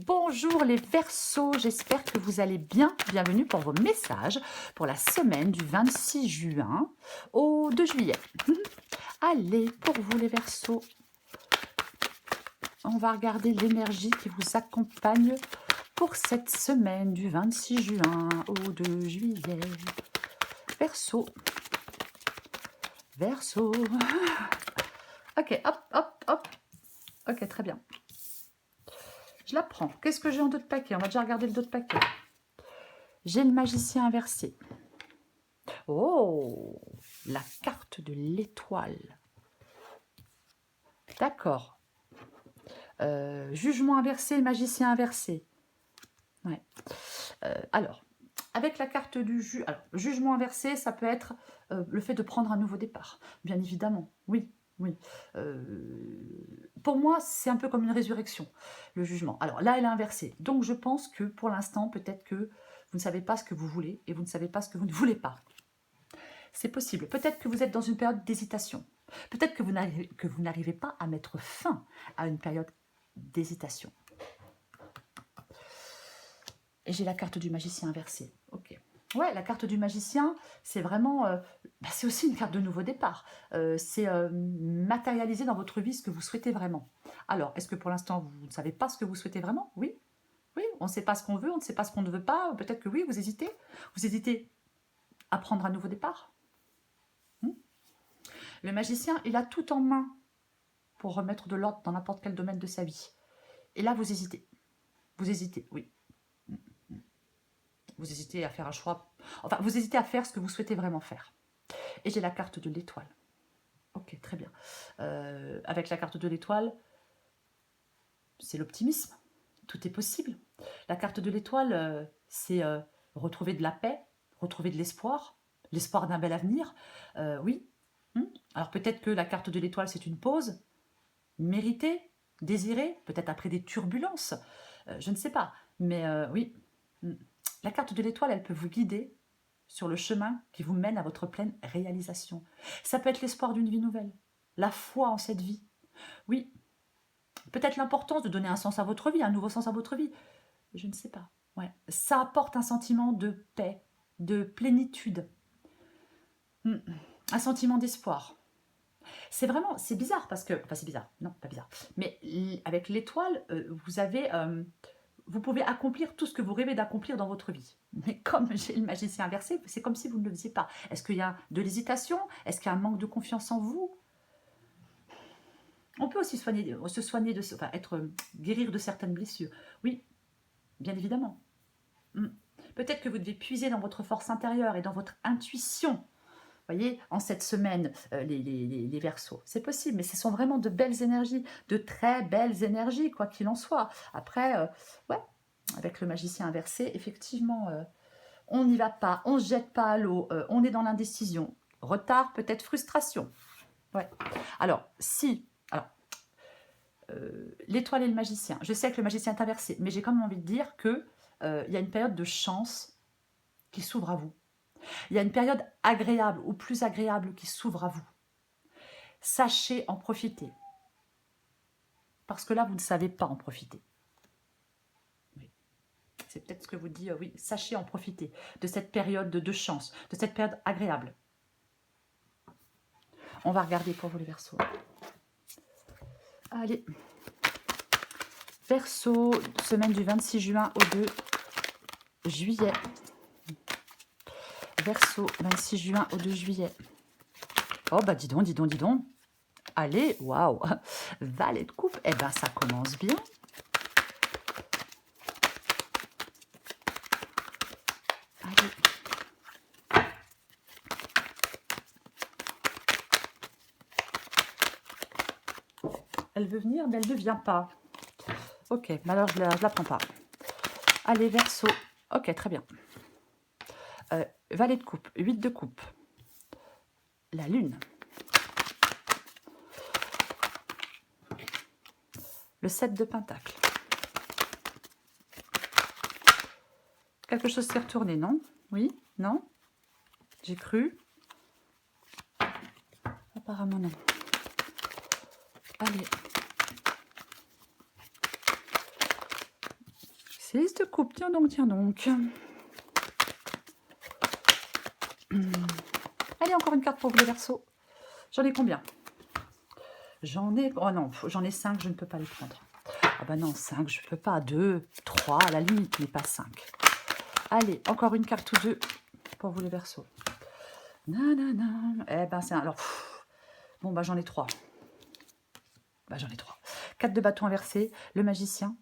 Bonjour les Verseaux, j'espère que vous allez bien. Bienvenue pour vos messages pour la semaine du 26 juin au 2 juillet. Allez, pour vous les Verseaux, on va regarder l'énergie qui vous accompagne pour cette semaine du 26 juin au 2 juillet. Verseau, Verseau. Ok, hop, hop, hop. Ok, très bien. Je la prends. Qu'est-ce que j'ai en dos de paquet? On va déjà regarder le dos de paquet. J'ai le magicien inversé. Oh, la carte de l'étoile. D'accord. Jugement inversé, magicien inversé. Ouais. Alors, avec la carte du jugement inversé, ça peut être le fait de prendre un nouveau départ. Bien évidemment, oui. Oui. Pour moi, c'est un peu comme une résurrection, le jugement. Alors là, elle est inversée. Donc, je pense que pour l'instant, peut-être que vous ne savez pas ce que vous voulez et vous ne savez pas ce que vous ne voulez pas. C'est possible. Peut-être que vous êtes dans une période d'hésitation. Peut-être que vous n'arrivez pas à mettre fin à une période d'hésitation. Et j'ai la carte du magicien inversée. Ok. Ouais, la carte du magicien, c'est vraiment... c'est aussi une carte de nouveau départ. C'est matérialiser dans votre vie ce que vous souhaitez vraiment. Alors, est-ce que pour l'instant, vous ne savez pas ce que vous souhaitez vraiment? Oui. Oui, on ne sait pas ce qu'on veut, on ne sait pas ce qu'on ne veut pas. Peut-être que oui, vous hésitez. Vous hésitez à prendre un nouveau départ. Le magicien, il a tout en main pour remettre de l'ordre dans n'importe quel domaine de sa vie. Et là, vous hésitez. Vous hésitez, oui. Vous hésitez à faire un choix. Enfin, vous hésitez à faire ce que vous souhaitez vraiment faire. Et j'ai la carte de l'étoile. Ok, très bien. Avec la carte de l'étoile, c'est l'optimisme. Tout est possible. La carte de l'étoile, c'est retrouver de la paix, retrouver de l'espoir d'un bel avenir. Oui. Alors peut-être que la carte de l'étoile, c'est une pause méritée, désirée, peut-être après des turbulences. Je ne sais pas. Mais oui. La carte de l'étoile, elle peut vous guider sur le chemin qui vous mène à votre pleine réalisation. Ça peut être l'espoir d'une vie nouvelle, la foi en cette vie. Oui, peut-être l'importance de donner un sens à votre vie, un nouveau sens à votre vie. Je ne sais pas. Ouais. Ça apporte un sentiment de paix, de plénitude, un sentiment d'espoir. C'est vraiment, c'est bizarre parce que, enfin c'est bizarre, non pas bizarre, mais avec l'étoile, vous pouvez accomplir tout ce que vous rêvez d'accomplir dans votre vie. Mais comme j'ai le magicien inversé, c'est comme si vous ne le faisiez pas. Est-ce qu'il y a de l'hésitation? Est-ce qu'il y a un manque de confiance en vous? On peut aussi se soigner, guérir de certaines blessures. Oui, bien évidemment. Peut-être que vous devez puiser dans votre force intérieure et dans votre intuition. Voyez, en cette semaine, les Verseaux. C'est possible, mais ce sont vraiment de belles énergies, de très belles énergies, quoi qu'il en soit. Après, ouais, avec le magicien inversé, effectivement, on n'y va pas, on ne se jette pas à l'eau, on est dans l'indécision. Retard, peut-être frustration. Ouais. Alors, l'étoile et le magicien. Je sais que le magicien est inversé, mais j'ai quand même envie de dire qu'il y a une période de chance qui s'ouvre à vous. Il y a une période agréable ou plus agréable qui s'ouvre à vous. Sachez en profiter. Parce que là, vous ne savez pas en profiter. Oui. C'est peut-être ce que vous dit, oui, sachez en profiter de cette période de chance, de cette période agréable. On va regarder pour vous les Verseaux. Allez. Verseau, semaine du 26 juin au 2 juillet. Verseau, 26 juin au 2 juillet. Oh, bah dis donc, dis donc, dis donc. Allez, waouh. Valet de coupe, eh ben ça commence bien. Allez. Elle veut venir, mais elle ne vient pas. Ok, mais alors je la prends pas. Allez, Verseau. Ok, très bien. Valet de coupe, 8 de coupe. La lune. Le 7 de pentacle. Quelque chose s'est retourné, non? Oui? Non? J'ai cru. Apparemment non. Allez. 6 de coupe, tiens donc, tiens donc. Allez, encore une carte pour vous les Verseaux. J'en ai combien? J'en ai... Oh non, j'en ai 5, je ne peux pas les prendre. Ah bah non, 5, je ne peux pas. 2, 3 à la limite, mais pas 5. Allez, encore une carte ou deux pour vous les Verseaux. Nanana. Eh ben c'est un... Alors, bon bah j'en ai 3. Bah j'en ai 3. 4 de bâton inversé, le magicien.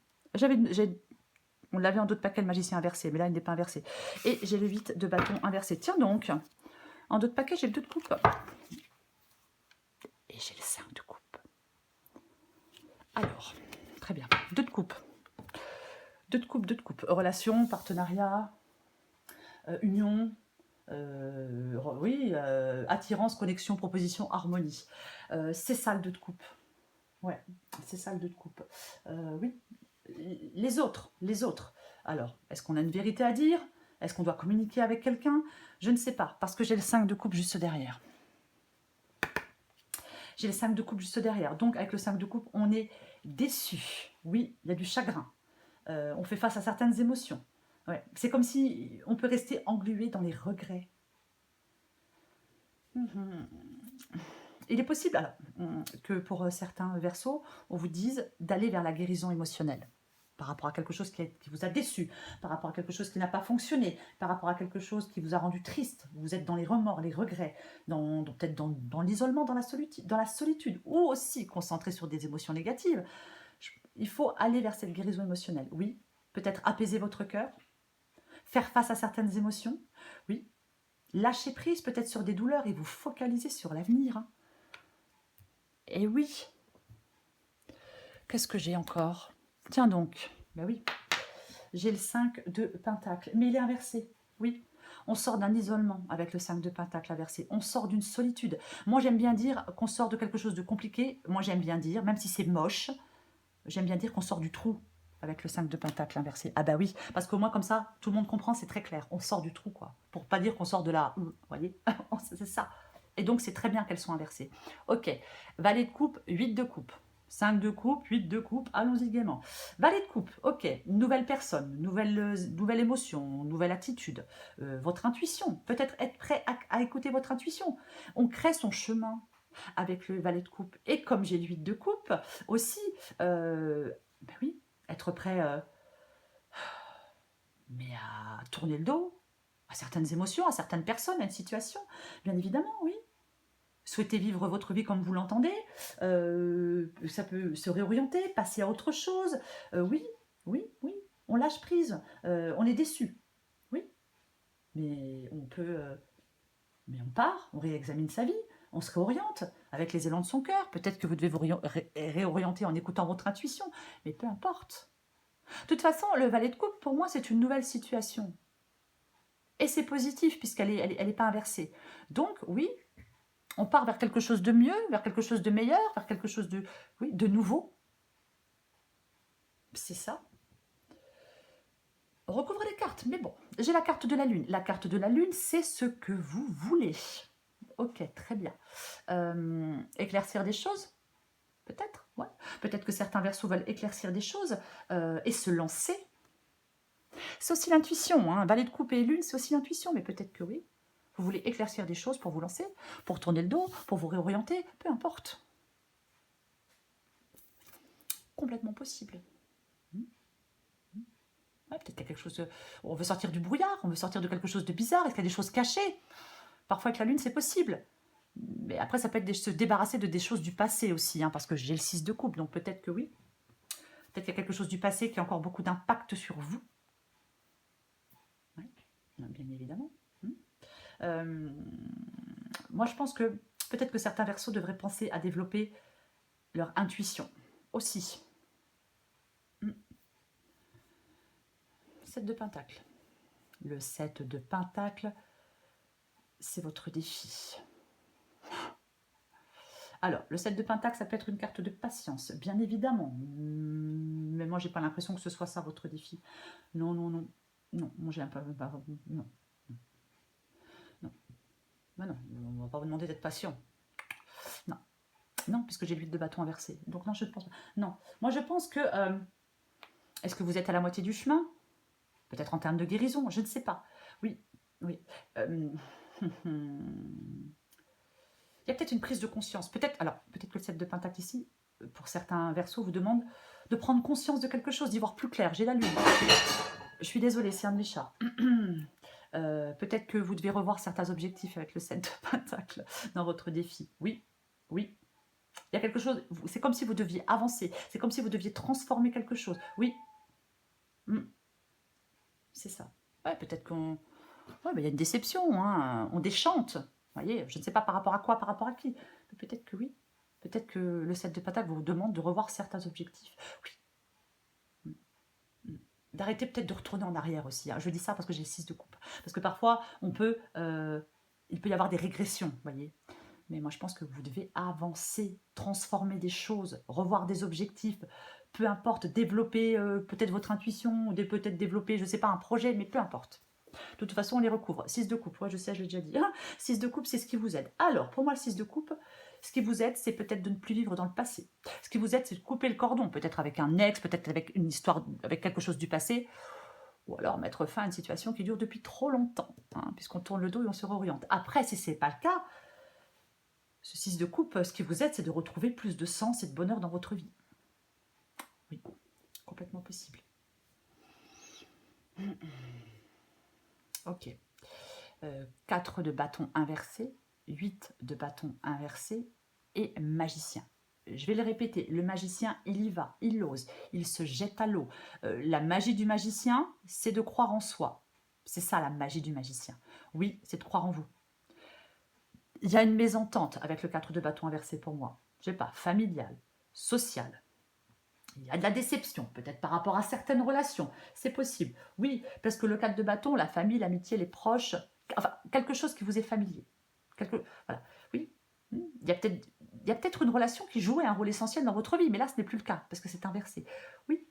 On l'avait en d'autres paquets, le magicien inversé, mais là il n'est pas inversé. Et j'ai le 8 de bâton inversé. Tiens donc, en d'autres paquets, j'ai le 2 de coupe. Et j'ai le 5 de coupe. Alors, très bien. 2 de coupe. 2 de coupe, 2 de coupe. Relation, partenariat, union, oui, attirance, connexion, proposition, harmonie. C'est ça le 2 de coupe. Ouais, c'est ça le 2 de coupe. Oui, les autres. Alors, est-ce qu'on a une vérité à dire? Est-ce qu'on doit communiquer avec quelqu'un? Je ne sais pas, parce que j'ai le 5 de coupe juste derrière. J'ai le 5 de coupe juste derrière. Donc, avec le 5 de coupe, on est déçu. Oui, il y a du chagrin. On fait face à certaines émotions. Ouais. C'est comme si on peut rester englué dans les regrets. Il est possible alors, que pour certains Verseaux, on vous dise d'aller vers la guérison émotionnelle par rapport à quelque chose qui vous a déçu, par rapport à quelque chose qui n'a pas fonctionné, par rapport à quelque chose qui vous a rendu triste. Vous êtes dans les remords, les regrets, peut-être dans l'isolement, dans la solitude, ou aussi concentré sur des émotions négatives. Il faut aller vers cette guérison émotionnelle. Oui, peut-être apaiser votre cœur, faire face à certaines émotions. Oui, lâcher prise peut-être sur des douleurs et vous focaliser sur l'avenir. Et oui. Qu'est-ce que j'ai encore? Tiens donc, ben oui, j'ai le 5 de Pentacle, mais il est inversé, oui. On sort d'un isolement avec le 5 de Pentacle inversé, on sort d'une solitude. Moi j'aime bien dire qu'on sort de quelque chose de compliqué, moi j'aime bien dire, même si c'est moche, j'aime bien dire qu'on sort du trou avec le 5 de Pentacle inversé. Ah bah oui, parce qu'au moins comme ça, tout le monde comprend, c'est très clair, on sort du trou quoi, pour pas dire qu'on sort de là, vous voyez, c'est ça. Et donc c'est très bien qu'elles soient inversées. Ok, valet de coupe, 8 de coupe. 5 de coupe, 8 de coupe, allons-y gaiement. Valet de coupe, ok, nouvelle personne, nouvelle émotion, nouvelle attitude, votre intuition, peut-être être prêt à écouter votre intuition. On crée son chemin avec le valet de coupe. Et comme j'ai le 8 de coupe, aussi, ben oui, être prêt mais à tourner le dos à certaines émotions, à certaines personnes, à une situation, bien évidemment, oui. Souhaitez vivre votre vie comme vous l'entendez, ça peut se réorienter, passer à autre chose. Oui, oui, oui, on lâche prise, on est déçu, oui, mais on peut, mais on part, on réexamine sa vie, on se réoriente avec les élans de son cœur. Peut-être que vous devez vous réorienter en écoutant votre intuition, mais peu importe. De toute façon, le valet de coupe, pour moi, c'est une nouvelle situation. Et c'est positif puisqu'elle est pas inversée. Donc, oui, on part vers quelque chose de mieux, vers quelque chose de meilleur, vers quelque chose de, oui, de nouveau. C'est ça. Recouvre les cartes, mais bon, j'ai la carte de la Lune. La carte de la Lune, c'est ce que vous voulez. Ok, très bien. Éclaircir des choses, peut-être, ouais. Peut-être que certains Verseaux veulent éclaircir des choses et se lancer. C'est aussi l'intuition, hein. Valet de coupe et Lune, c'est aussi l'intuition, mais peut-être que oui. Vous voulez éclaircir des choses pour vous lancer, pour tourner le dos, pour vous réorienter, peu importe. Complètement possible. Ouais, peut-être qu'il y a quelque chose de... On veut sortir du brouillard, on veut sortir de quelque chose de bizarre, est-ce qu'il y a des choses cachées? Parfois avec la Lune, c'est possible. Mais après, ça peut être se débarrasser de des choses du passé aussi, hein, parce que j'ai le 6 de coupe, donc peut-être que oui. Peut-être qu'il y a quelque chose du passé qui a encore beaucoup d'impact sur vous. Ouais, bien évidemment. Moi, je pense que peut-être que certains Verseaux devraient penser à développer leur intuition aussi. 7 de Pentacle. Le 7 de Pentacle, c'est votre défi. Alors, le 7 de Pentacle, ça peut être une carte de patience, bien évidemment. Mais moi, j'ai pas l'impression que ce soit ça votre défi. Non, non, non. Non, moi j'ai un peu... Non. Non. Ben non, on va pas vous demander d'être patient. Non. Non, puisque j'ai l'huile de bâton inversée. Donc non, je ne pense pas. Non. Moi, je pense que... Est-ce que vous êtes à la moitié du chemin? Peut-être en termes de guérison, je ne sais pas. Oui, oui. Il y a peut-être une prise de conscience. Peut-être, alors, peut-être que le 7 de Pentacle ici, pour certains Verseaux, vous demande de prendre conscience de quelque chose, d'y voir plus clair. J'ai la lune. Je suis désolée, c'est un de mes chats. Peut-être que vous devez revoir certains objectifs avec le 7 de Pentacle dans votre défi. Oui, oui. Il y a quelque chose, c'est comme si vous deviez avancer, c'est comme si vous deviez transformer quelque chose. Oui, c'est ça. Ouais, peut-être qu'on... Ouais, il y a une déception, hein. On déchante. Vous voyez, je ne sais pas par rapport à quoi, par rapport à qui. Mais peut-être que oui. Peut-être que le 7 de Pentacle vous demande de revoir certains objectifs. Oui. D'arrêter peut-être de retourner en arrière aussi. Hein. Je dis ça parce que j'ai le 6 de coupe. Parce que parfois, il peut y avoir des régressions, vous voyez. Mais moi, je pense que vous devez avancer, transformer des choses, revoir des objectifs, peu importe, développer peut-être votre intuition, ou peut-être développer, je ne sais pas, un projet, mais peu importe. De toute façon, on les recouvre. 6 de coupe, ouais, je sais, je l'ai déjà dit. 6 de coupe, c'est ce qui vous aide. Alors, pour moi, le 6 de coupe, ce qui vous aide, c'est peut-être de ne plus vivre dans le passé. Ce qui vous aide, c'est de couper le cordon, peut-être avec un ex, peut-être avec une histoire, avec quelque chose du passé, ou alors mettre fin à une situation qui dure depuis trop longtemps, hein, puisqu'on tourne le dos et on se réoriente. Après, si ce n'est pas le cas, ce 6 de coupe, ce qui vous aide, c'est de retrouver plus de sens et de bonheur dans votre vie. Oui, complètement possible. Ok. 4 de bâton inversé, 8 de bâton inversé et magicien. Je vais le répéter, le magicien, il y va, il ose, il se jette à l'eau. La magie du magicien, c'est de croire en soi. C'est ça la magie du magicien. Oui, c'est de croire en vous. Il y a une mésentente avec le 4 de bâton inversé pour moi. Je sais pas, familiale, sociale. Il y a de la déception, peut-être par rapport à certaines relations. C'est possible. Oui, parce que le 4 de bâton, la famille, l'amitié, les proches, enfin, quelque chose qui vous est familier. Voilà. Oui, il y a peut-être une relation qui jouait un rôle essentiel dans votre vie, mais là, ce n'est plus le cas, parce que c'est inversé. Oui.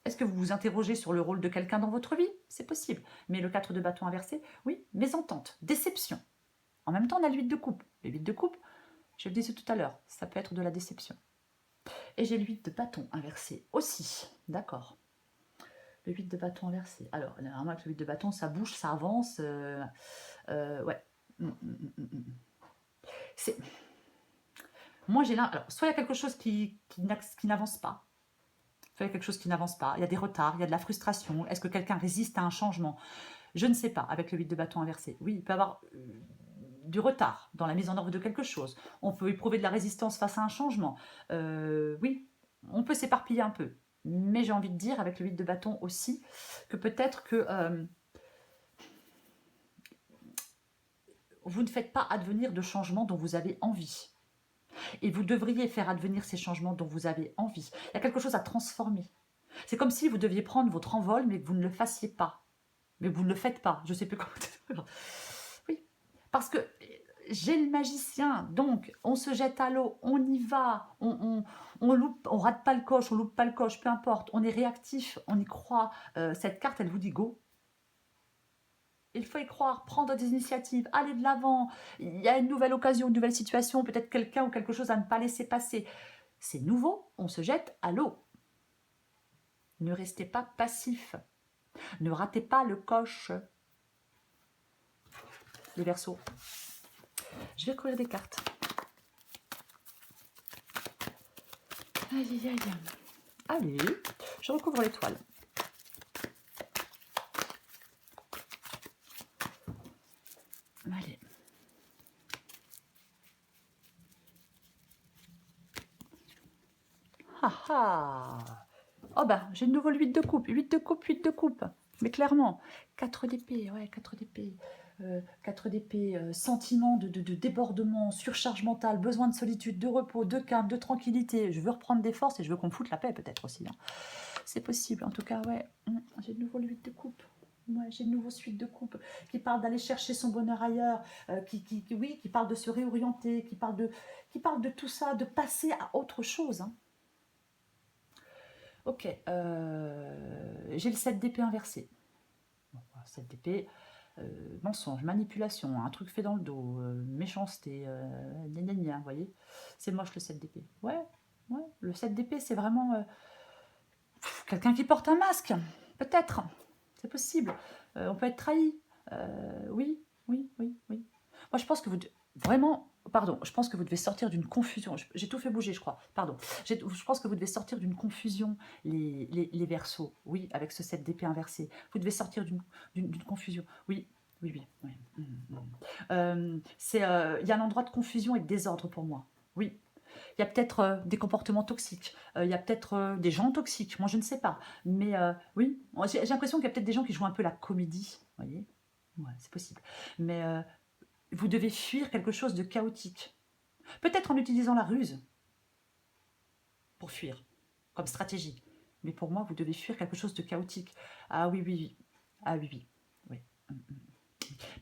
Est-ce que vous vous interrogez sur le rôle de quelqu'un dans votre vie? C'est possible. Mais le 4 de bâton inversé, oui, mésentente, déception. En même temps, on a le 8 de coupe. Le 8 de coupe, je le disais tout à l'heure, ça peut être de la déception. Et j'ai le 8 de bâton inversé aussi. D'accord. Le 8 de bâton inversé. Alors, normalement, avec le 8 de bâton, ça bouge, ça avance. Ouais. C'est... Moi, j'ai là... Alors, soit il y a quelque chose qui n'avance pas. Soit il y a quelque chose qui n'avance pas. Il y a des retards, il y a de la frustration. Est-ce que quelqu'un résiste à un changement? Je ne sais pas, avec le 8 de bâton inversé. Oui, il peut y avoir du retard dans la mise en œuvre de quelque chose. On peut éprouver de la résistance face à un changement. Oui, on peut s'éparpiller un peu. Mais j'ai envie de dire, avec le 8 de bâton aussi, que peut-être que vous ne faites pas advenir de changements dont vous avez envie. Et vous devriez faire advenir ces changements dont vous avez envie. Il y a quelque chose à transformer. C'est comme si vous deviez prendre votre envol, mais que vous ne le fassiez pas. Mais vous ne le faites pas. Je ne sais plus comment... Oui, parce que j'ai le magicien, donc on se jette à l'eau, on y va, on loupe, on rate pas le coche, on loupe pas le coche, peu importe, on est réactif, on y croit. Cette carte, elle vous dit go. Il faut y croire, prendre des initiatives, aller de l'avant. Il y a une nouvelle occasion, une nouvelle situation, peut-être quelqu'un ou quelque chose à ne pas laisser passer. C'est nouveau, on se jette à l'eau. Ne restez pas passif. Ne ratez pas le coche. Les Verseaux. Je vais courir des cartes. Aïe, aïe, aïe. Allez, je recouvre l'étoile. Allez. Ah ah. Oh ben, j'ai de nouveau le 8 de coupe. 8 de coupe, 8 de coupe. Mais clairement, 4 d'épée, ouais, 4 d'épée. 4 d'épée, sentiment de débordement, surcharge mentale, besoin de solitude, de repos, de calme, de tranquillité. Je veux reprendre des forces et je veux qu'on me foute la paix peut-être aussi. Hein. C'est possible, en tout cas, ouais. J'ai de nouveau le 8 de coupe. Ouais, j'ai de nouveau suite de coupe qui parle d'aller chercher son bonheur ailleurs, qui parle de se réorienter, qui parle de tout ça, de passer à autre chose. Hein. Ok, j'ai le 7 d'épée inversé. Bon, 7 d'épée, mensonge, manipulation, un truc fait dans le dos, méchanceté, vous voyez. C'est moche le 7 d'épée. Ouais, le 7 d'épée, c'est vraiment quelqu'un qui porte un masque. Peut-être, c'est possible. On peut être trahi. Oui, oui, oui, oui. Moi, je pense que vous... Vraiment, pardon, je pense que vous devez sortir d'une confusion. J'ai tout fait bouger, je crois. Pardon. Je pense que vous devez sortir d'une confusion, les Verseaux. Oui, avec ce 7 d'épée inversé. Vous devez sortir d'une confusion. Oui, oui, oui. Oui. Il y a un endroit de confusion et de désordre pour moi. Oui, il y a peut-être des comportements toxiques, il y a peut-être des gens toxiques, moi je ne sais pas. Mais oui, j'ai l'impression qu'il y a peut-être des gens qui jouent un peu la comédie, vous voyez. Ouais, c'est possible. Mais vous devez fuir quelque chose de chaotique. Peut-être en utilisant la ruse pour fuir, comme stratégie. Mais pour moi, vous devez fuir quelque chose de chaotique. Ah oui, oui, oui. Ah oui, oui. Oui.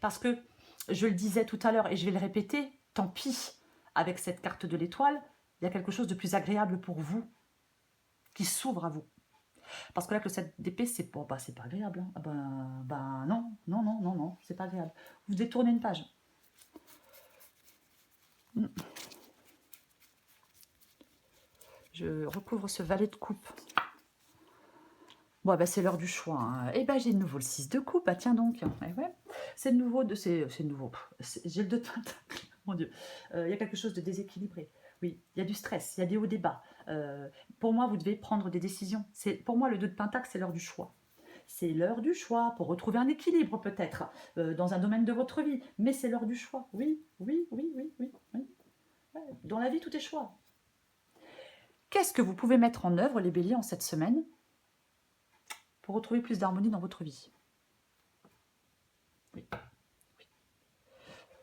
Parce que, je le disais tout à l'heure, et je vais le répéter, tant pis, avec cette carte de l'étoile, il y a quelque chose de plus agréable pour vous, qui s'ouvre à vous. Parce que là, que le 7 d'épée, c'est bon, bah, c'est pas agréable. Hein. Ah ben, non, non, non, non, non, c'est pas agréable. Vous détournez une page. Je recouvre ce valet de coupe. Bon, bah, c'est l'heure du choix. Hein. Et ben, j'ai de nouveau le 6 de coupe. Bah, tiens donc. Eh ouais. C'est de nouveau. C'est nouveau. J'ai le 2 de pentacle. Mon Dieu. Il y a quelque chose de déséquilibré. Oui, il y a du stress, il y a des hauts débats. Pour moi, vous devez prendre des décisions. Pour moi, le 2 de pentacle, c'est l'heure du choix. C'est l'heure du choix pour retrouver un équilibre peut-être dans un domaine de votre vie. Mais c'est l'heure du choix. Oui, oui, oui, oui, oui, oui. Ouais. Dans la vie, tout est choix. Qu'est-ce que vous pouvez mettre en œuvre, les béliers, en cette semaine pour retrouver plus d'harmonie dans votre vie? Oui.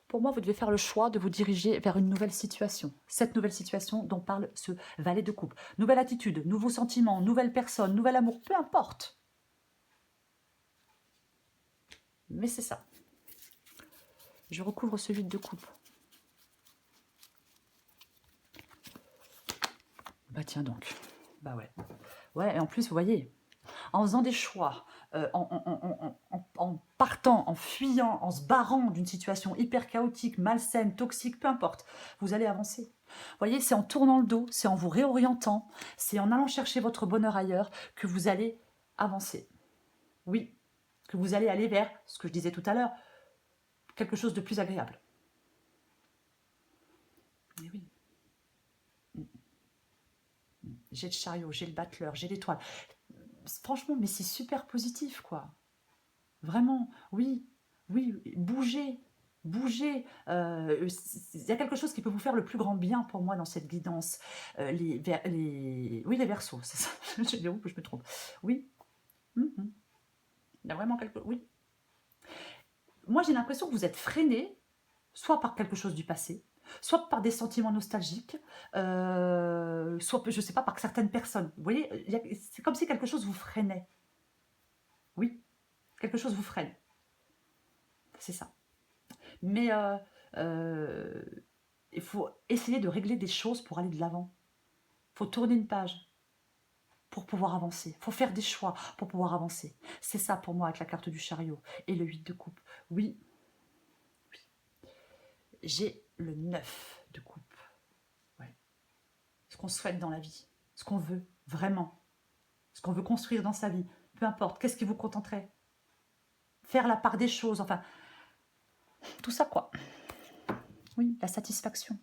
Pour moi, vous devez faire le choix de vous diriger vers une nouvelle situation. Cette nouvelle situation dont parle ce valet de coupe. Nouvelle attitude, nouveaux sentiments, nouvelle personne, nouvel amour, peu importe. Mais c'est ça. Je recouvre ce 8 de coupe. Bah tiens donc. Bah ouais. Ouais, et en plus, vous voyez, en faisant des choix, en partant, en fuyant, en se barrant d'une situation hyper chaotique, malsaine, toxique, peu importe, vous allez avancer. Vous voyez, c'est en tournant le dos, c'est en vous réorientant, c'est en allant chercher votre bonheur ailleurs que vous allez avancer. Oui, que vous allez aller vers, ce que je disais tout à l'heure, quelque chose de plus agréable. Mais oui. J'ai le chariot, j'ai le battleur, j'ai l'étoile. Franchement, mais c'est super positif, quoi. Vraiment, oui, oui, bougez, bougez. Il y a quelque chose qui peut vous faire le plus grand bien pour moi dans cette guidance. Oui, les Verseaux, c'est ça. Je dis où que je me trompe. Oui. Il y a vraiment quelque... Oui. Moi, j'ai l'impression que vous êtes freiné, soit par quelque chose du passé, soit par des sentiments nostalgiques, soit, je ne sais pas, par certaines personnes. Vous voyez, c'est comme si quelque chose vous freinait. Oui, quelque chose vous freine. C'est ça. Mais il faut essayer de régler des choses pour aller de l'avant. Il faut tourner une page pour pouvoir avancer. Il faut faire des choix pour pouvoir avancer. C'est ça pour moi avec la carte du chariot et le 8 de coupe. Oui, oui. J'ai le 9 de coupe. Ouais. Ce qu'on souhaite dans la vie, ce qu'on veut vraiment, ce qu'on veut construire dans sa vie, peu importe, qu'est-ce qui vous contenterait? Faire la part des choses, enfin, tout ça quoi. Oui, la satisfaction.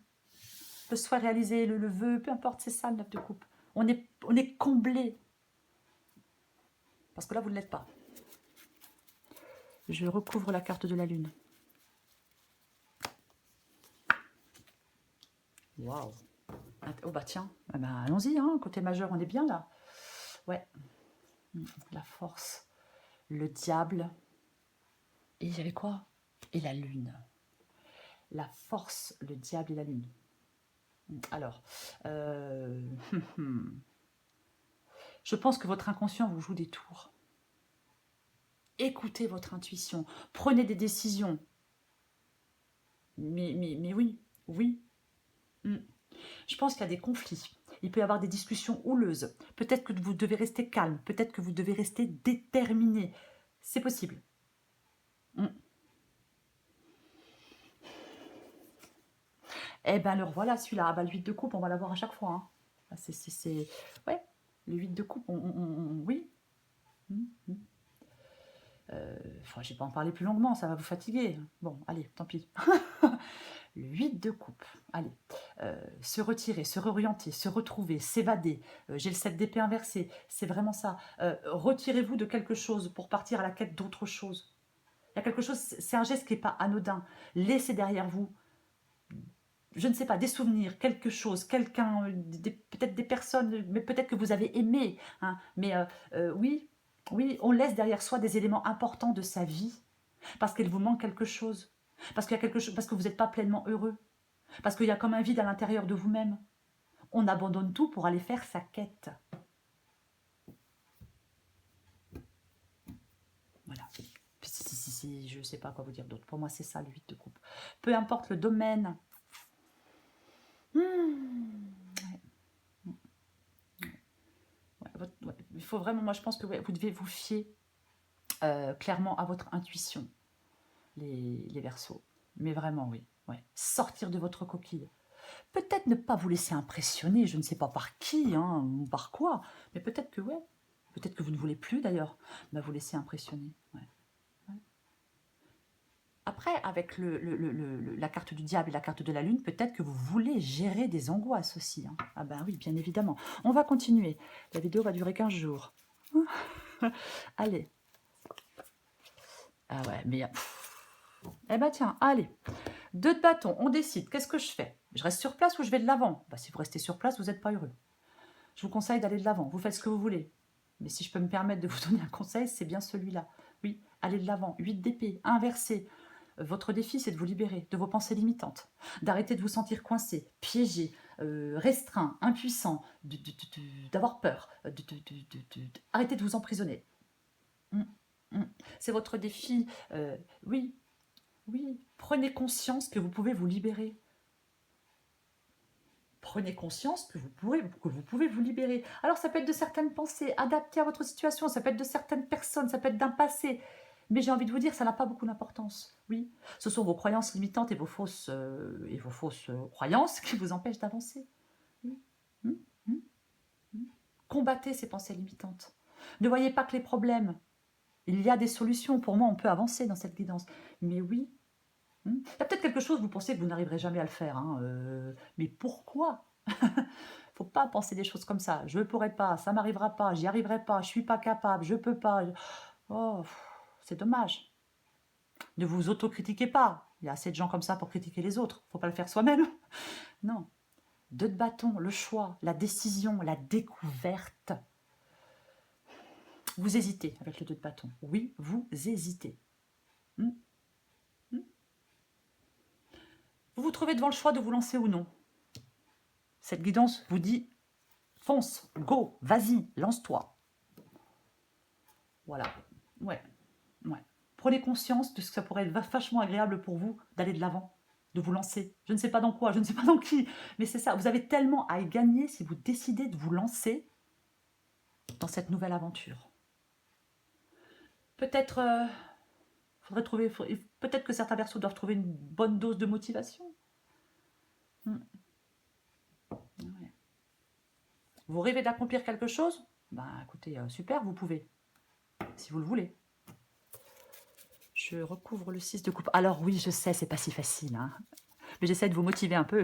Le souhait réalisé, le vœu, peu importe, c'est ça le 9 de coupe. On est comblé. Parce que là, vous ne l'êtes pas. Je recouvre la carte de la lune. Waouh. Oh bah tiens, ah bah, allons-y, hein, côté majeur, on est bien là. Ouais. La force, le diable. Et il y avait quoi? Et la lune. La force, le diable et la lune. Alors, je pense que votre inconscient vous joue des tours. Écoutez votre intuition, prenez des décisions. Mais oui, oui. Je pense qu'il y a des conflits. Il peut y avoir des discussions houleuses. Peut-être que vous devez rester calme. Peut-être que vous devez rester déterminé. C'est possible. Eh ben, le revoilà celui-là. Ah bah, le 8 de coupe, on va l'avoir à chaque fois. Hein. C'est... Ouais, le 8 de coupe, oui. je vais pas en parler plus longuement, ça va vous fatiguer. Bon, allez, tant pis. Le 8 de coupe. Allez, se retirer, se réorienter, se retrouver, s'évader. J'ai le 7 d'épée inversé, c'est vraiment ça. Retirez-vous de quelque chose pour partir à la quête d'autre chose. Il y a quelque chose, c'est un geste qui n'est pas anodin. Laissez derrière vous, je ne sais pas, des souvenirs, quelque chose, quelqu'un, peut-être des personnes, mais peut-être que vous avez aimé. Hein, mais oui, oui, on laisse derrière soi des éléments importants de sa vie parce qu'il vous manque quelque chose. Parce qu'il y a quelque chose, parce que vous n'êtes pas pleinement heureux. Parce qu'il y a comme un vide à l'intérieur de vous-même. On abandonne tout pour aller faire sa quête. Voilà. Si, je ne sais pas quoi vous dire d'autre. Pour moi, c'est ça, le 8 de coupe. Peu importe le domaine. Ouais. Ouais, il faut vraiment, moi je pense que vous devez vous fier clairement à votre intuition, les Verseaux. Mais vraiment, oui. Ouais. Sortir de votre coquille. Peut-être ne pas vous laisser impressionner, je ne sais pas par qui, hein, ou par quoi, mais peut-être que ouais. Peut-être que vous ne voulez plus d'ailleurs, bah, vous laisser impressionner. Ouais. Ouais. Après, avec la carte du diable et la carte de la lune, peut-être que vous voulez gérer des angoisses aussi. Hein. Ah ben oui, bien évidemment. On va continuer. La vidéo va durer 15 jours. Allez. Ah ouais, mais... Eh ben tiens, allez. 2 de bâton, on décide. Qu'est-ce que je fais? Je reste sur place ou je vais de l'avant? Bah, si vous restez sur place, vous n'êtes pas heureux. Je vous conseille d'aller de l'avant. Vous faites ce que vous voulez. Mais si je peux me permettre de vous donner un conseil, c'est bien celui-là. Oui, allez de l'avant. 8 d'épée, inversé. Votre défi, c'est de vous libérer de vos pensées limitantes, d'arrêter de vous sentir coincé, piégé, restreint, impuissant, d'avoir peur, arrêtez de vous emprisonner. C'est votre défi. Oui, oui, prenez conscience que vous pouvez vous libérer. Prenez conscience que vous pouvez vous libérer. Alors ça peut être de certaines pensées, adaptées à votre situation, ça peut être de certaines personnes, ça peut être d'un passé. Mais j'ai envie de vous dire, ça n'a pas beaucoup d'importance. Oui, ce sont vos croyances limitantes et vos fausses croyances qui vous empêchent d'avancer. Oui. Combattez ces pensées limitantes. Ne voyez pas que les problèmes. Il y a des solutions. Pour moi, on peut avancer dans cette guidance. Mais oui, il y a peut-être quelque chose, vous pensez que vous n'arriverez jamais à le faire. Hein, mais pourquoi? Faut pas penser des choses comme ça. Je ne pourrai pas, ça m'arrivera pas, j'y arriverai pas, je suis pas capable, je peux pas. Oh, c'est dommage. Ne vous autocritiquez pas. Il y a assez de gens comme ça pour critiquer les autres. Faut pas le faire soi-même. Non. 2 de bâton, le choix, la décision, la découverte. Vous hésitez avec le 2 de bâton. Oui, vous hésitez. Vous vous trouvez devant le choix de vous lancer ou non. Cette guidance vous dit fonce, go, vas-y, lance-toi. Voilà. Ouais. Ouais. Prenez conscience de ce que ça pourrait être vachement agréable pour vous d'aller de l'avant, de vous lancer. Je ne sais pas dans quoi, je ne sais pas dans qui, mais c'est ça. Vous avez tellement à y gagner si vous décidez de vous lancer dans cette nouvelle aventure. Peut-être peut-être que certains Verseaux doivent trouver une bonne dose de motivation. Ouais. Vous rêvez d'accomplir quelque chose? Ben écoutez, super, vous pouvez, si vous le voulez. Je recouvre le 6 de coupe. Alors oui, je sais, c'est pas si facile, hein. Mais j'essaie de vous motiver un peu,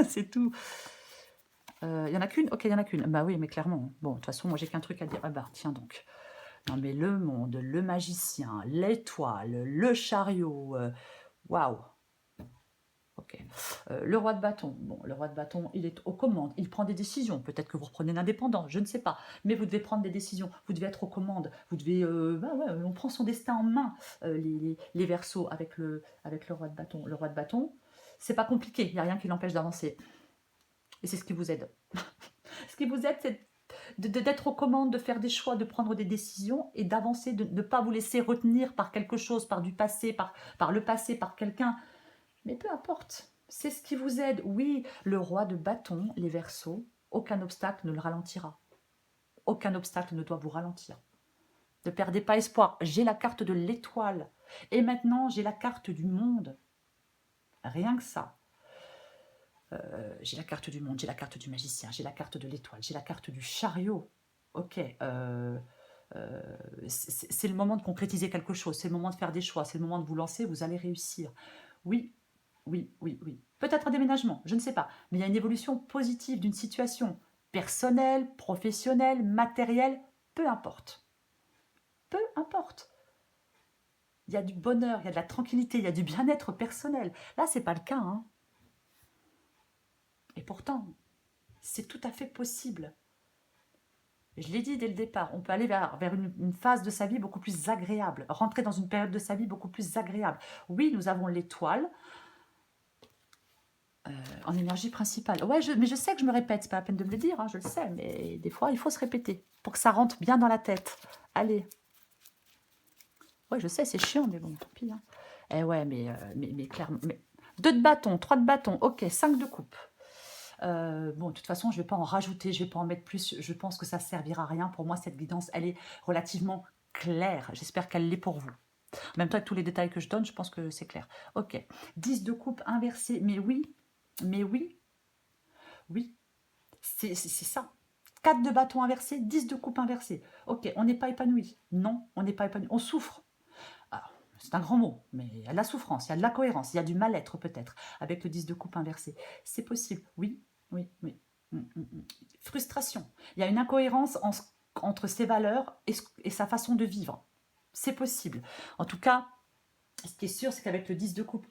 c'est tout. Il y en a qu'une? Ok, il y en a qu'une. Bah oui, mais clairement. Bon, de toute façon, moi j'ai qu'un truc à dire. Ah bah tiens donc. Non mais le monde, le magicien, l'étoile, le chariot, waouh. Ok. Le roi de bâton. Bon, le roi de bâton, il est aux commandes. Il prend des décisions. Peut-être que vous reprenez l'indépendant, je ne sais pas. Mais vous devez prendre des décisions. Vous devez être aux commandes. Vous devez... bah ouais, on prend son destin en main, les Verseaux, avec le roi de bâton. Le roi de bâton, c'est pas compliqué. Il n'y a rien qui l'empêche d'avancer. Et c'est ce qui vous aide. Ce qui vous aide, c'est d'être aux commandes, de faire des choix, de prendre des décisions et d'avancer, de ne pas vous laisser retenir par quelque chose, par du passé, par le passé, par quelqu'un. Mais peu importe, c'est ce qui vous aide. Oui, le roi de bâton, les Verseaux, aucun obstacle ne le ralentira. Aucun obstacle ne doit vous ralentir. Ne perdez pas espoir. J'ai la carte de l'étoile. Et maintenant, j'ai la carte du monde. Rien que ça. J'ai la carte du monde, j'ai la carte du magicien, j'ai la carte de l'étoile, j'ai la carte du chariot. Ok. c'est le moment de concrétiser quelque chose, c'est le moment de faire des choix, c'est le moment de vous lancer, vous allez réussir. Oui, oui, oui, oui. Peut-être un déménagement, je ne sais pas. Mais il y a une évolution positive d'une situation personnelle, professionnelle, matérielle, peu importe. Peu importe. Il y a du bonheur, il y a de la tranquillité, il y a du bien-être personnel. Là, ce n'est pas le cas, hein. Et pourtant, c'est tout à fait possible. Je l'ai dit dès le départ, on peut aller vers une phase de sa vie beaucoup plus agréable, rentrer dans une période de sa vie beaucoup plus agréable. Oui, nous avons l'étoile en énergie principale. Ouais, mais je sais que je me répète, c'est pas la peine de me le dire, hein, je le sais, mais des fois, il faut se répéter pour que ça rentre bien dans la tête. Allez. Ouais, je sais, c'est chiant, mais bon, tant pis. Hein. Eh ouais, mais clairement... 2 de bâton, 3 de bâton, ok, 5 de coupe. Bon, de toute façon, je ne vais pas en rajouter, je ne vais pas en mettre plus. Je pense que ça ne servira à rien. Pour moi, cette guidance, elle est relativement claire. J'espère qu'elle l'est pour vous. En même temps, avec tous les détails que je donne, je pense que c'est clair. Ok. 10 de coupe inversé. Mais oui, oui, c'est ça. 4 de bâton inversé, 10 de coupe inversé. Ok, on n'est pas épanoui. Non, on n'est pas épanoui. On souffre. C'est un grand mot, mais il y a de la souffrance, il y a de la cohérence, il y a du mal-être peut-être avec le 10 de coupe inversé. C'est possible, oui, oui, oui. Frustration. Il y a une incohérence entre ses valeurs et sa façon de vivre. C'est possible. En tout cas, ce qui est sûr, c'est qu'avec le 10 de coupe,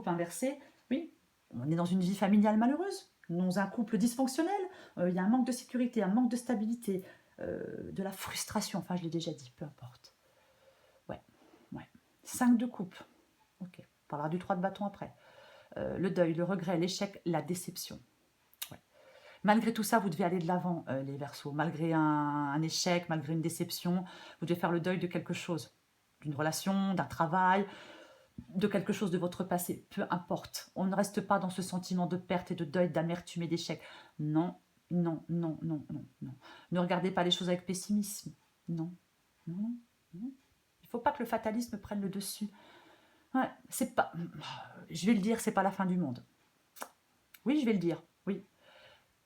inversé, oui, on est dans une vie familiale malheureuse, dans un couple dysfonctionnel. Il y a un manque de sécurité, un manque de stabilité, de la frustration. Enfin, je l'ai déjà dit, peu importe. Ouais, ouais. 5 de coupe. Ok, on parlera du 3 de bâton après. Le deuil, le regret, l'échec, la déception. Ouais. Malgré tout ça, vous devez aller de l'avant, les Verseaux. Malgré un échec, malgré une déception, vous devez faire le deuil de quelque chose. D'une relation, d'un travail, de quelque chose de votre passé. Peu importe. On ne reste pas dans ce sentiment de perte et de deuil, d'amertume et d'échec. Non, non, non, non, non, non. Ne regardez pas les choses avec pessimisme. Non, non, non. Il ne faut pas que le fatalisme prenne le dessus. Ouais, c'est pas... Je vais le dire, c'est pas la fin du monde. Oui, je vais le dire, oui.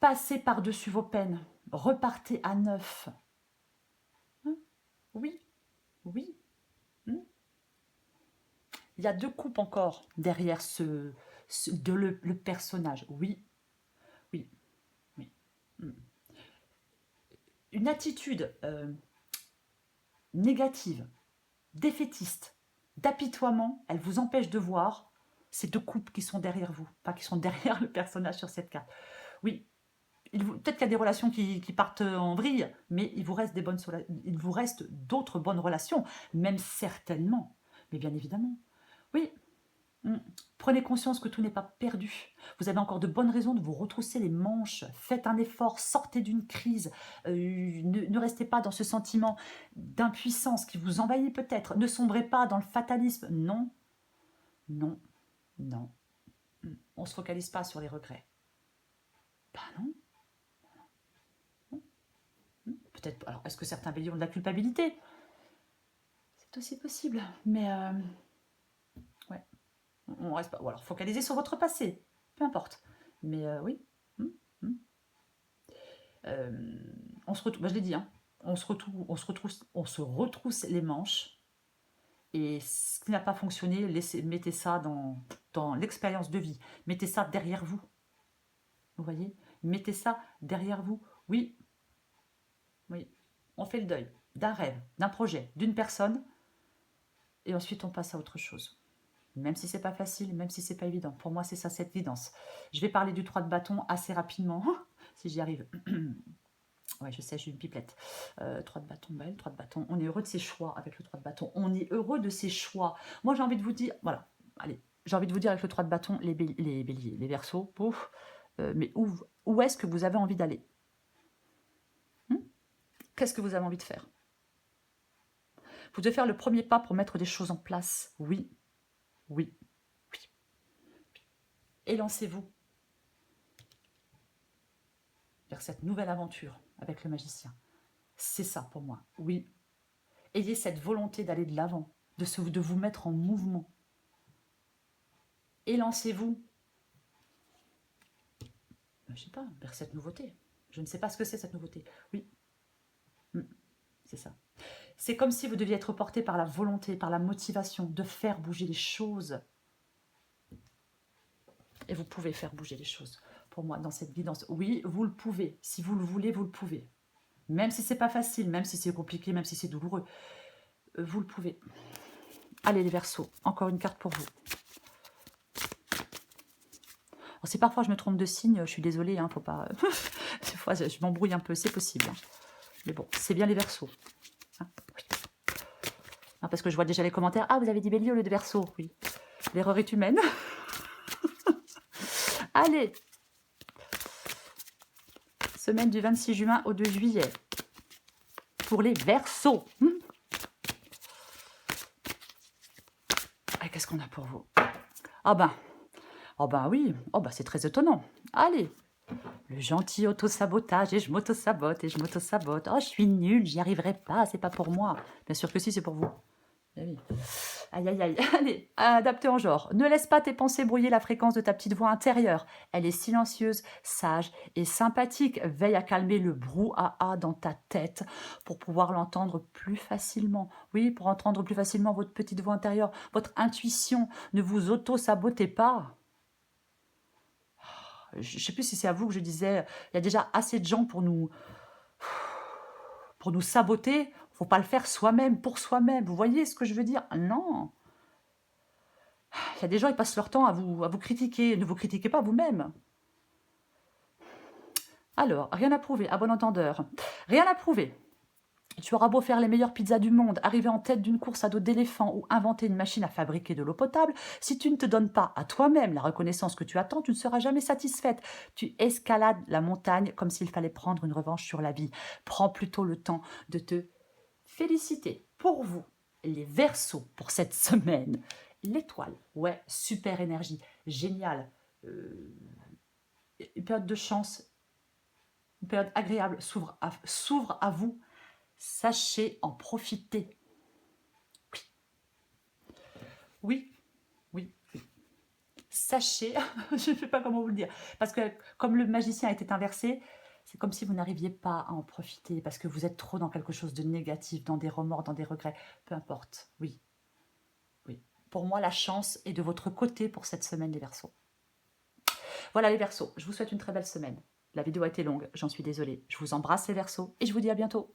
Passez par-dessus vos peines. Repartez à neuf. Hein? Oui, oui. Il y a 2 coupes encore derrière le personnage. Oui, oui, oui. Une attitude négative, défaitiste, d'apitoiement, elle vous empêche de voir ces 2 coupes qui sont derrière vous, pas qui sont derrière le personnage sur cette carte. Oui, peut-être qu'il y a des relations qui partent en vrille, mais il vous reste d'autres bonnes relations, même certainement, mais bien évidemment. Oui, prenez conscience que tout n'est pas perdu. Vous avez encore de bonnes raisons de vous retrousser les manches. Faites un effort, sortez d'une crise. Ne restez pas dans ce sentiment d'impuissance qui vous envahit peut-être. Ne sombrez pas dans le fatalisme. Non, non, non. On ne se focalise pas sur les regrets. Ben non. Peut-être. Alors, est-ce que certains béliers ont de la culpabilité? C'est aussi possible. Mais ouais. On reste pas. Ou alors focalisez sur votre passé. Peu importe. Mais oui. On se retrouve, bah, je l'ai dit, hein, on se retrousse les manches. Et ce qui n'a pas fonctionné, mettez ça dans l'expérience de vie. Mettez ça derrière vous. Vous voyez? Mettez ça derrière vous. Oui, oui. On fait le deuil d'un rêve, d'un projet, d'une personne. Et ensuite, on passe à autre chose. Même si c'est pas facile, même si c'est pas évident. Pour moi, c'est ça, cette guidance. Je vais parler du 3 de bâton assez rapidement, si j'y arrive. Ouais, je sais, j'ai une pipelette. 3 de bâton, belle, 3 de bâton. On est heureux de ses choix avec le 3 de bâton. On est heureux de ses choix. Moi, j'ai envie de vous dire, voilà, allez, j'ai envie de vous dire avec le 3 de bâton, les béliers, les verseaux, pouf, mais où est-ce que vous avez envie d'aller? Qu'est-ce que vous avez envie de faire? Vous devez faire le premier pas pour mettre des choses en place. Oui, oui, oui. Et lancez-vous vers cette nouvelle aventure avec le magicien. C'est ça pour moi, oui. Ayez cette volonté d'aller de l'avant, de vous mettre en mouvement. Et lancez-vous, je ne sais pas, vers cette nouveauté. Je ne sais pas ce que c'est cette nouveauté. Oui, c'est ça. C'est comme si vous deviez être porté par la volonté, par la motivation de faire bouger les choses. Et vous pouvez faire bouger les choses. Pour moi, dans cette vie, oui, vous le pouvez. Si vous le voulez, vous le pouvez. Même si c'est pas facile, même si c'est compliqué, même si c'est douloureux, vous le pouvez. Allez les Verseaux, encore une carte pour vous. Alors, si parfois je me trompe de signe, je suis désolée, hein, faut pas... Des fois, je m'embrouille un peu, c'est possible. Hein. Mais bon, c'est bien les Verseaux. Hein, oui. Non, parce que je vois déjà les commentaires. Ah, vous avez dit Bélier au lieu de Verseau. Oui, l'erreur est humaine. Allez. Semaine du 26 juin au 2 juillet. Pour les Verseaux. Qu'est-ce qu'on a pour vous? Ah ben oui, oh ben c'est très étonnant. Allez, le gentil auto-sabotage, et je m'auto-sabote, et je m'auto-sabote. Oh, je suis nulle, j'y arriverai pas, c'est pas pour moi. Bien sûr que si, c'est pour vous. Eh oui. Aïe, aïe, aïe. Allez, adapté en genre. Ne laisse pas tes pensées brouiller la fréquence de ta petite voix intérieure. Elle est silencieuse, sage et sympathique. Veille à calmer le brouhaha dans ta tête pour pouvoir l'entendre plus facilement. Oui, pour entendre plus facilement votre petite voix intérieure, votre intuition. Ne vous auto-sabotez pas. Je ne sais plus si c'est à vous que je disais, il y a déjà assez de gens pour nous saboter. Il ne faut pas le faire soi-même, pour soi-même. Vous voyez ce que je veux dire? Non. Il y a des gens, ils passent leur temps à vous critiquer. Ne vous critiquez pas vous-même. Alors, rien à prouver, à bon entendeur. Rien à prouver. Tu auras beau faire les meilleures pizzas du monde, arriver en tête d'une course à dos d'éléphant ou inventer une machine à fabriquer de l'eau potable, si tu ne te donnes pas à toi-même la reconnaissance que tu attends, tu ne seras jamais satisfaite. Tu escalades la montagne comme s'il fallait prendre une revanche sur la vie. Prends plutôt le temps de te féliciter. Pour vous, les Verseaux, pour cette semaine, l'étoile, ouais, super énergie, génial, une période de chance, une période agréable s'ouvre à vous. Sachez en profiter. Oui, oui, oui. Sachez, je ne sais pas comment vous le dire, parce que comme le magicien était inversé, c'est comme si vous n'arriviez pas à en profiter, parce que vous êtes trop dans quelque chose de négatif, dans des remords, dans des regrets, peu importe, oui. Oui. Pour moi, la chance est de votre côté pour cette semaine, les Verseaux. Voilà les Verseaux, je vous souhaite une très belle semaine. La vidéo a été longue, j'en suis désolée. Je vous embrasse les Verseaux et je vous dis à bientôt.